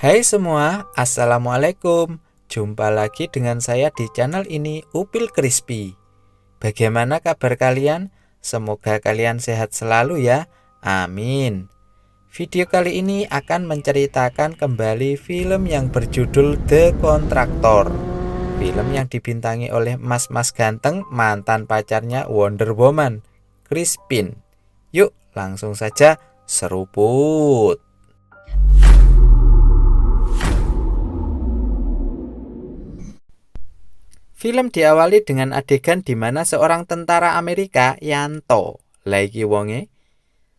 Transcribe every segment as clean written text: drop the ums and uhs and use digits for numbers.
Hai semua, Assalamualaikum. Jumpa lagi dengan saya di channel ini, Upil Crispy. Bagaimana kabar kalian? Semoga kalian sehat selalu ya. Amin. Video kali ini akan menceritakan kembali film yang berjudul The Contractor. Film yang dibintangi oleh mas-mas ganteng mantan pacarnya Wonder Woman, Crispin. Yuk, langsung saja seruput. Film diawali dengan adegan di mana seorang tentara Amerika, Yanto, lagi wonge,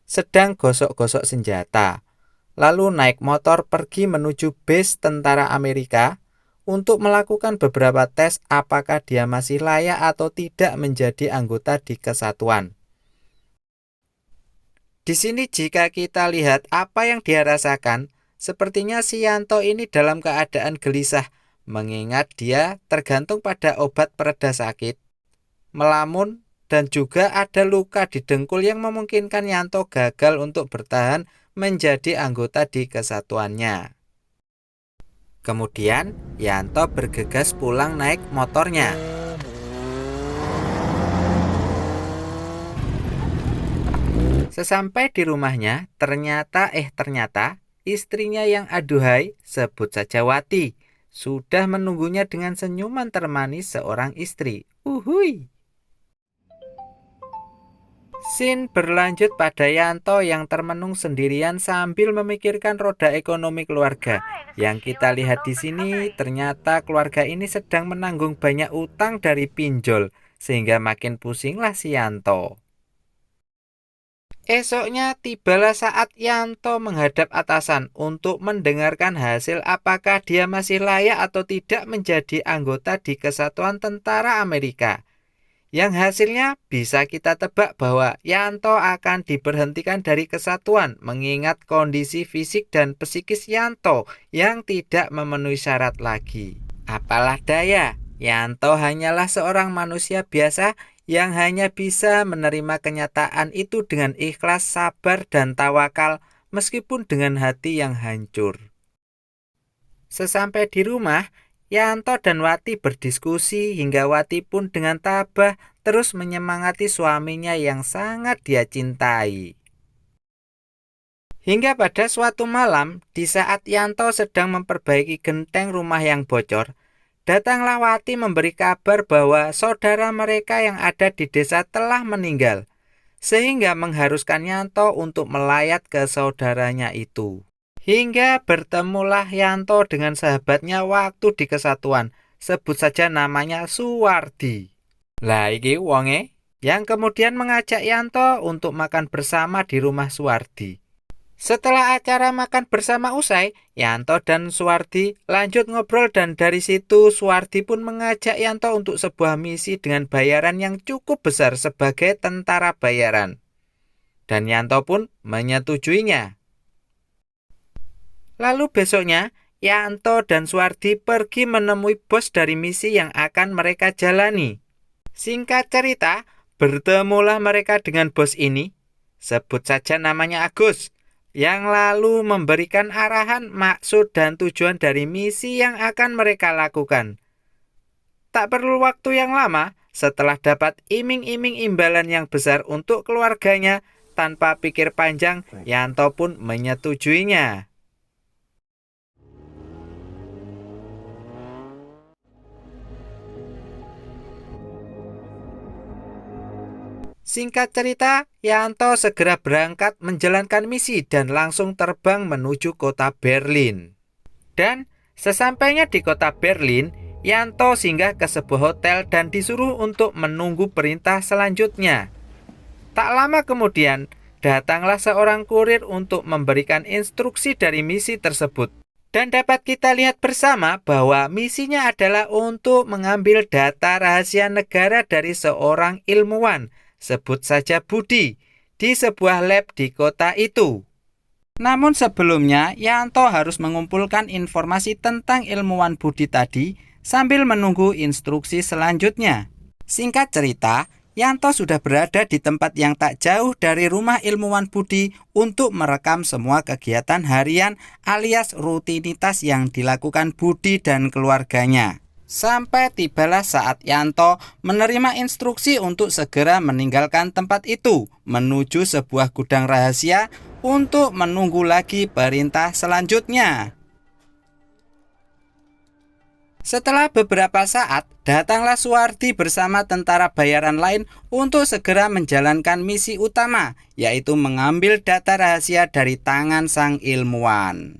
sedang gosok-gosok senjata, lalu naik motor pergi menuju base tentara Amerika untuk melakukan beberapa tes apakah dia masih layak atau tidak menjadi anggota di kesatuan. Di sini jika kita lihat apa yang dia rasakan, sepertinya si Yanto ini dalam keadaan gelisah, mengingat dia tergantung pada obat pereda sakit, melamun, dan juga ada luka di dengkul yang memungkinkan Yanto gagal untuk bertahan menjadi anggota di kesatuannya. Kemudian Yanto bergegas pulang naik motornya. Sesampai di rumahnya, ternyata istrinya yang aduhai, sebut saja Wati, sudah menunggunya dengan senyuman termanis seorang istri. Uhuy. Scene berlanjut pada Yanto yang termenung sendirian sambil memikirkan roda ekonomi keluarga. Yang kita lihat di sini, ternyata keluarga ini sedang menanggung banyak utang dari pinjol, sehingga makin pusinglah si Yanto. Esoknya tibalah saat Yanto menghadap atasan untuk mendengarkan hasil apakah dia masih layak atau tidak menjadi anggota di Kesatuan Tentara Amerika. Yang hasilnya bisa kita tebak bahwa Yanto akan diberhentikan dari kesatuan mengingat kondisi fisik dan psikis Yanto yang tidak memenuhi syarat lagi. Apalah daya, Yanto hanyalah seorang manusia biasa yang hanya bisa menerima kenyataan itu dengan ikhlas, sabar, dan tawakal meskipun dengan hati yang hancur. Sesampai di rumah, Yanto dan Wati berdiskusi hingga Wati pun dengan tabah terus menyemangati suaminya yang sangat dia cintai. Hingga pada suatu malam, di saat Yanto sedang memperbaiki genteng rumah yang bocor, datanglah Wati memberi kabar bahwa saudara mereka yang ada di desa telah meninggal, sehingga mengharuskan Yanto untuk melayat ke saudaranya itu. Hingga bertemulah Yanto dengan sahabatnya waktu di kesatuan, sebut saja namanya Suwardi. Lah iki wonge yang kemudian mengajak Yanto untuk makan bersama di rumah Suwardi. Setelah acara makan bersama usai, Yanto dan Suwardi lanjut ngobrol dan dari situ Suwardi pun mengajak Yanto untuk sebuah misi dengan bayaran yang cukup besar sebagai tentara bayaran. Dan Yanto pun menyetujuinya. Lalu besoknya, Yanto dan Suwardi pergi menemui bos dari misi yang akan mereka jalani. Singkat cerita, bertemulah mereka dengan bos ini, sebut saja namanya Agus, yang lalu memberikan arahan, maksud, dan tujuan dari misi yang akan mereka lakukan. Tak perlu waktu yang lama, setelah dapat iming-iming imbalan yang besar untuk keluarganya, tanpa pikir panjang, Yanto pun menyetujuinya. Singkat cerita, Yanto segera berangkat menjalankan misi dan langsung terbang menuju kota Berlin. Dan sesampainya di kota Berlin, Yanto singgah ke sebuah hotel dan disuruh untuk menunggu perintah selanjutnya. Tak lama kemudian, datanglah seorang kurir untuk memberikan instruksi dari misi tersebut. Dan dapat kita lihat bersama bahwa misinya adalah untuk mengambil data rahasia negara dari seorang ilmuwan, sebut saja Budi, di sebuah lab di kota itu. Namun sebelumnya, Yanto harus mengumpulkan informasi tentang ilmuwan Budi tadi sambil menunggu instruksi selanjutnya. Singkat cerita, Yanto sudah berada di tempat yang tak jauh dari rumah ilmuwan Budi untuk merekam semua kegiatan harian alias rutinitas yang dilakukan Budi dan keluarganya. Sampai tibalah saat Yanto menerima instruksi untuk segera meninggalkan tempat itu menuju sebuah gudang rahasia untuk menunggu lagi perintah selanjutnya. Setelah beberapa saat, datanglah Suwardi bersama tentara bayaran lain untuk segera menjalankan misi utama, yaitu mengambil data rahasia dari tangan sang ilmuwan.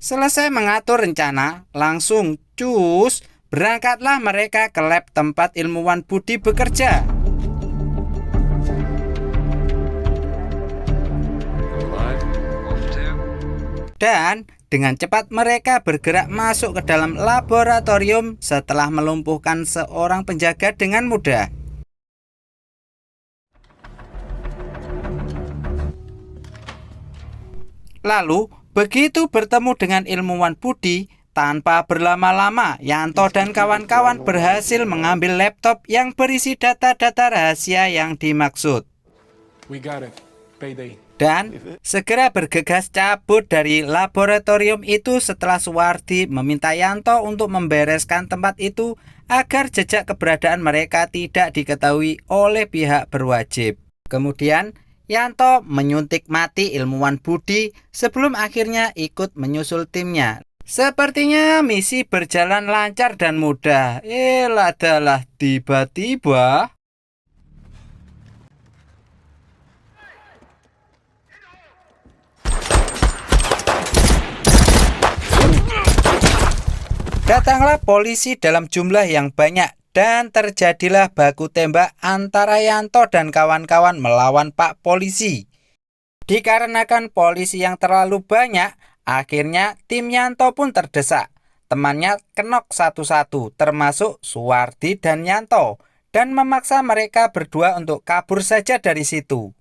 Selesai mengatur rencana, langsung cus, berangkatlah mereka ke lab tempat ilmuwan Budi bekerja. Dan dengan cepat mereka bergerak masuk ke dalam laboratorium setelah melumpuhkan seorang penjaga dengan mudah. Lalu, begitu bertemu dengan ilmuwan Budi, tanpa berlama-lama, Yanto dan kawan-kawan berhasil mengambil laptop yang berisi data-data rahasia yang dimaksud. We got it. Payday. Dan segera bergegas cabut dari laboratorium itu setelah Suwardi meminta Yanto untuk membereskan tempat itu agar jejak keberadaan mereka tidak diketahui oleh pihak berwajib. Kemudian Yanto menyuntik mati ilmuwan Budi sebelum akhirnya ikut menyusul timnya. Sepertinya misi berjalan lancar dan mudah. Ladalah tiba-tiba datanglah polisi dalam jumlah yang banyak dan terjadilah baku tembak antara Yanto dan kawan-kawan melawan Pak Polisi. Dikarenakan polisi yang terlalu banyak, akhirnya tim Yanto pun terdesak. Temannya kenok satu-satu, termasuk Suwardi dan Yanto, dan memaksa mereka berdua untuk kabur saja dari situ.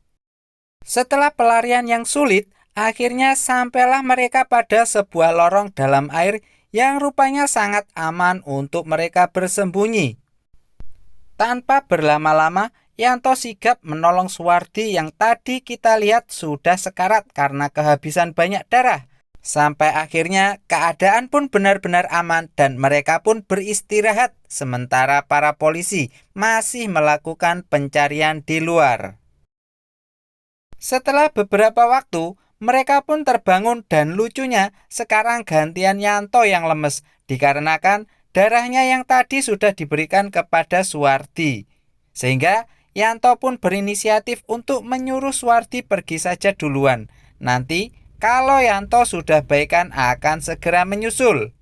Setelah pelarian yang sulit, akhirnya sampailah mereka pada sebuah lorong dalam air yang rupanya sangat aman untuk mereka bersembunyi. Tanpa berlama-lama, Yanto sigap menolong Suwardi yang tadi kita lihat sudah sekarat karena kehabisan banyak darah. Sampai akhirnya keadaan pun benar-benar aman dan mereka pun beristirahat sementara para polisi masih melakukan pencarian di luar. Setelah beberapa waktu, mereka pun terbangun dan lucunya sekarang gantian Yanto yang lemes dikarenakan darahnya yang tadi sudah diberikan kepada Suwardi. Sehingga Yanto pun berinisiatif untuk menyuruh Suwardi pergi saja duluan. Nanti kalau Yanto sudah baikan akan segera menyusul.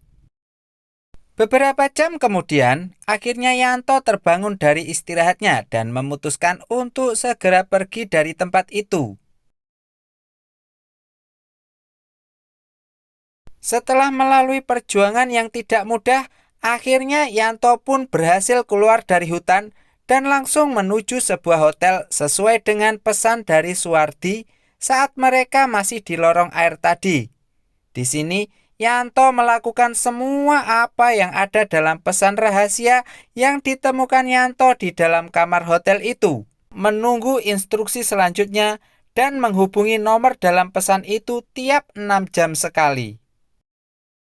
Beberapa jam kemudian, akhirnya Yanto terbangun dari istirahatnya dan memutuskan untuk segera pergi dari tempat itu. Setelah melalui perjuangan yang tidak mudah, akhirnya Yanto pun berhasil keluar dari hutan dan langsung menuju sebuah hotel sesuai dengan pesan dari Suwardi saat mereka masih di lorong air tadi. Di sini, Yanto melakukan semua apa yang ada dalam pesan rahasia yang ditemukan Yanto di dalam kamar hotel itu, menunggu instruksi selanjutnya dan menghubungi nomor dalam pesan itu tiap 6 jam sekali.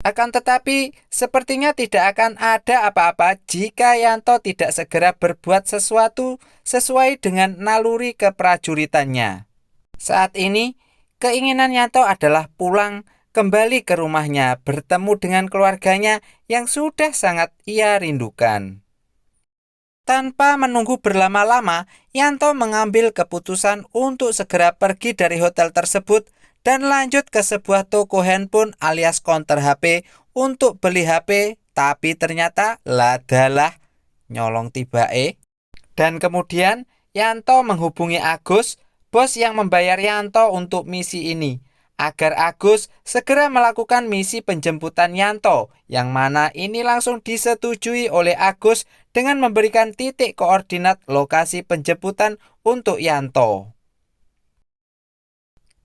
Akan tetapi, sepertinya tidak akan ada apa-apa jika Yanto tidak segera berbuat sesuatu sesuai dengan naluri keprajuritannya. Saat ini, keinginan Yanto adalah pulang kembali ke rumahnya, bertemu dengan keluarganya yang sudah sangat ia rindukan. Tanpa menunggu berlama-lama, Yanto mengambil keputusan untuk segera pergi dari hotel tersebut dan lanjut ke sebuah toko handphone alias counter HP untuk beli HP, tapi ternyata ladalah nyolong tibae. Dan kemudian Yanto menghubungi Agus, bos yang membayar Yanto untuk misi ini, agar Agus segera melakukan misi penjemputan Yanto, yang mana ini langsung disetujui oleh Agus dengan memberikan titik koordinat lokasi penjemputan untuk Yanto.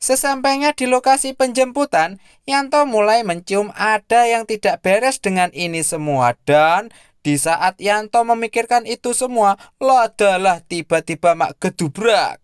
Sesampainya di lokasi penjemputan, Yanto mulai mencium ada yang tidak beres dengan ini semua. Dan di saat Yanto memikirkan itu semua, ladalah tiba-tiba mak gedubrak.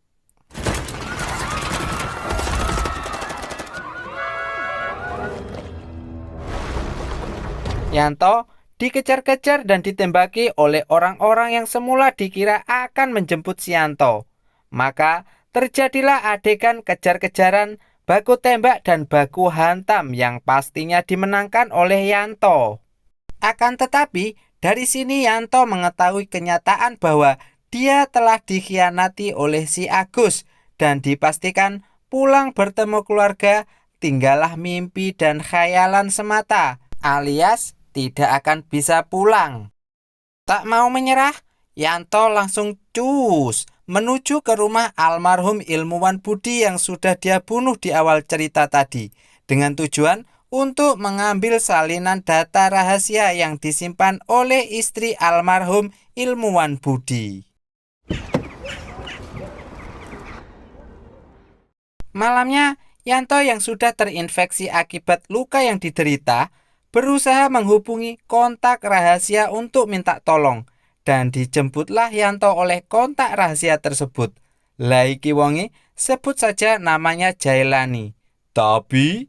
Yanto dikejar-kejar dan ditembaki oleh orang-orang yang semula dikira akan menjemput si Yanto. Maka terjadilah adegan kejar-kejaran, baku tembak dan baku hantam yang pastinya dimenangkan oleh Yanto. Akan tetapi, dari sini Yanto mengetahui kenyataan bahwa dia telah dikhianati oleh si Agus dan dipastikan pulang bertemu keluarga tinggallah mimpi dan khayalan semata, alias tidak akan bisa pulang. Tak mau menyerah, Yanto langsung cus menuju ke rumah almarhum ilmuwan Budi yang sudah dia bunuh di awal cerita tadi, dengan tujuan untuk mengambil salinan data rahasia yang disimpan oleh istri almarhum ilmuwan Budi. Malamnya, Yanto yang sudah terinfeksi akibat luka yang diderita berusaha menghubungi kontak rahasia untuk minta tolong, dan dijemputlah Yanto oleh kontak rahasia tersebut. Laiki wonge sebut saja namanya Jailani. Tapi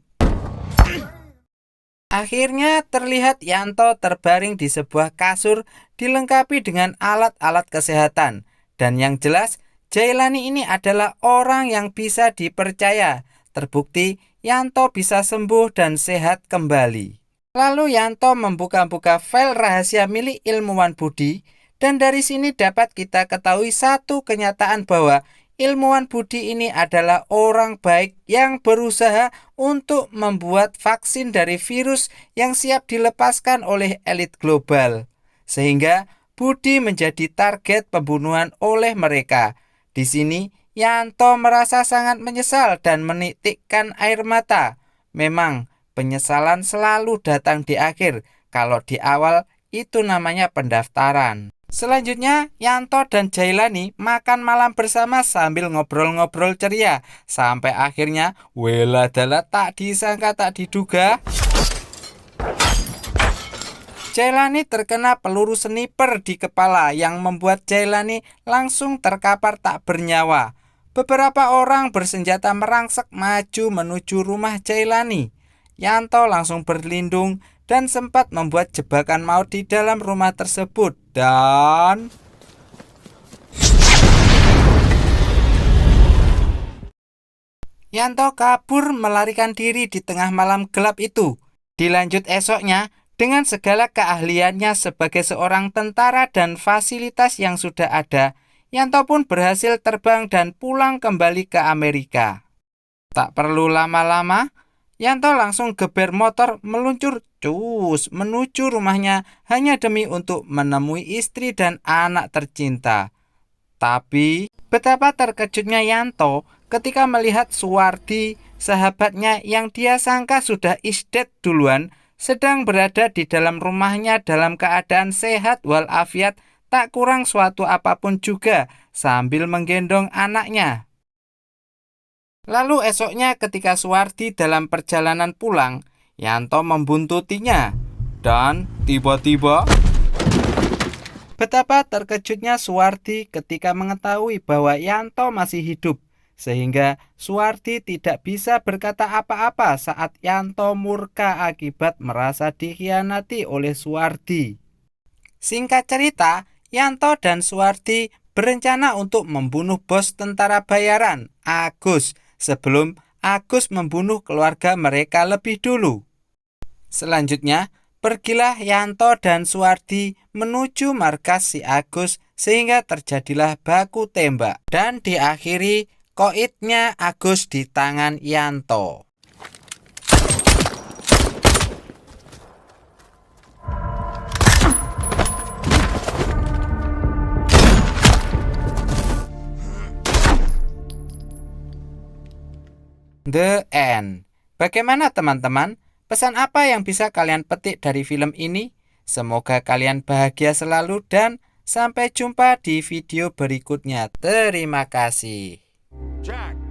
akhirnya terlihat Yanto terbaring di sebuah kasur dilengkapi dengan alat-alat kesehatan. Dan yang jelas Jailani ini adalah orang yang bisa dipercaya. Terbukti Yanto bisa sembuh dan sehat kembali. Lalu Yanto membuka-buka file rahasia milik ilmuwan Budi, dan dari sini dapat kita ketahui satu kenyataan bahwa ilmuwan Budi ini adalah orang baik yang berusaha untuk membuat vaksin dari virus yang siap dilepaskan oleh elit global. Sehingga Budi menjadi target pembunuhan oleh mereka. Di sini Yanto merasa sangat menyesal dan menitikkan air mata. Memang penyesalan selalu datang di akhir, kalau di awal itu namanya pendaftaran. Selanjutnya, Yanto dan Jailani makan malam bersama sambil ngobrol-ngobrol ceria. Sampai akhirnya, weladalah tak disangka tak diduga, Jailani terkena peluru sniper di kepala yang membuat Jailani langsung terkapar tak bernyawa. Beberapa orang bersenjata merangsek maju menuju rumah Jailani. Yanto langsung berlindung dan sempat membuat jebakan maut di dalam rumah tersebut. Dan Yanto kabur melarikan diri di tengah malam gelap itu. Dilanjut esoknya, dengan segala keahliannya sebagai seorang tentara dan fasilitas yang sudah ada, Yanto pun berhasil terbang dan pulang kembali ke Amerika. Tak perlu lama-lama, Yanto langsung geber motor meluncur cus menuju rumahnya hanya demi untuk menemui istri dan anak tercinta. Tapi betapa terkejutnya Yanto ketika melihat Suwardi, sahabatnya yang dia sangka sudah is dead duluan, sedang berada di dalam rumahnya dalam keadaan sehat walafiat, tak kurang suatu apapun juga, sambil menggendong anaknya. Lalu esoknya ketika Suwardi dalam perjalanan pulang, Yanto membuntutinya. Dan tiba-tiba, betapa terkejutnya Suwardi ketika mengetahui bahwa Yanto masih hidup. Sehingga Suwardi tidak bisa berkata apa-apa saat Yanto murka akibat merasa dikhianati oleh Suwardi. Singkat cerita, Yanto dan Suwardi berencana untuk membunuh bos tentara bayaran, Agus, sebelum Agus membunuh keluarga mereka lebih dulu. Selanjutnya, pergilah Yanto dan Suwardi menuju markas si Agus sehingga terjadilah baku tembak. Dan diakhiri koitnya Agus di tangan Yanto. The End. Bagaimana teman-teman? Pesan apa yang bisa kalian petik dari film ini? Semoga kalian bahagia selalu dan sampai jumpa di video berikutnya. Terima kasih. Jack.